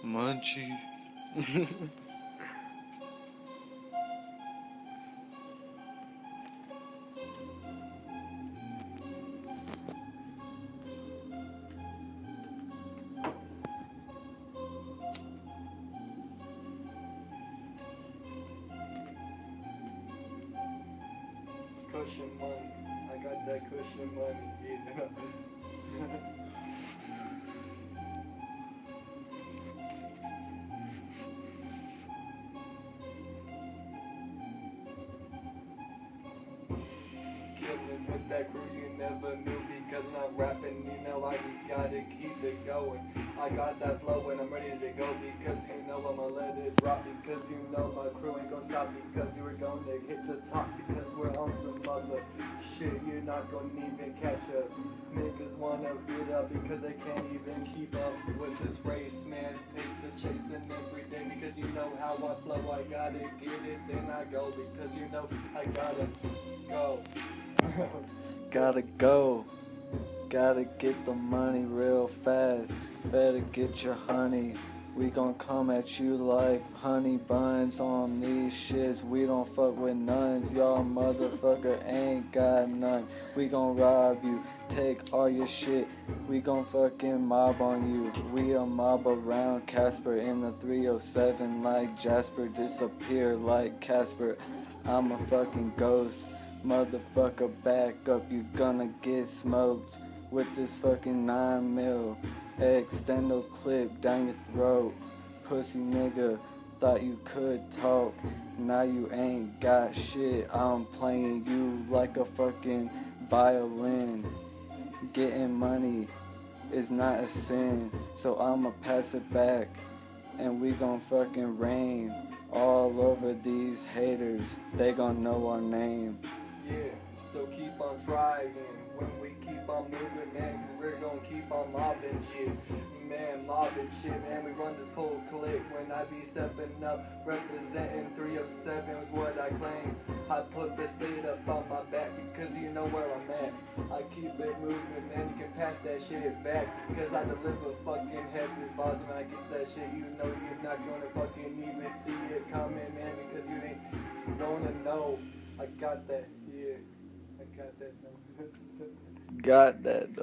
Munchie. Cushion money. I got that cushion money. Yeah. Killing with that crew you never knew, because when I'm rapping, you know I just gotta keep it going. I got that flow and I'm ready to go, because you know I'ma let it drop, because you know my crew ain't gonna stop, because you were gonna hit the top, because we're on some other shit you're not gonna even catch up. Niggas wanna beat up because they can't even keep up with this race, man. Take the chasing every day, because you know how I flow. I gotta get it, then I go, because you know I gotta go. Gotta go. Gotta get the money real fast. Better get your honey. We gon' come at you like honey buns on these shits. We don't fuck with nuns. Y'all motherfucker ain't got none. We gon' rob you. Take all your shit. We gon' fucking mob on you. We a mob around Casper in the 307 like Jasper. Disappear like Casper. I'm a fucking ghost. Motherfucker, back up. You gonna get smoked with this fucking 9mm extendo clip down your throat. Pussy nigga, thought you could talk, now you ain't got shit. I'm playing you like a fucking violin. Getting money is not a sin, so I'ma pass it back and we gon' fucking rain all over these haters. They gon' know our name. Yeah, so keep on trying when we keep on moving, man, cause we're gonna keep on mobbing shit. Man, mobbing shit, man, we run this whole clique. When I be stepping up, representing 307 is what I claim. I put the state up on my back because you know where I'm at. I keep it moving, man, you can pass that shit back, because I deliver fucking heavy bars. When I get that shit, you know you're not gonna fucking even see it coming, man, because you ain't gonna know. I got that, yeah. I got that, no. Got that though.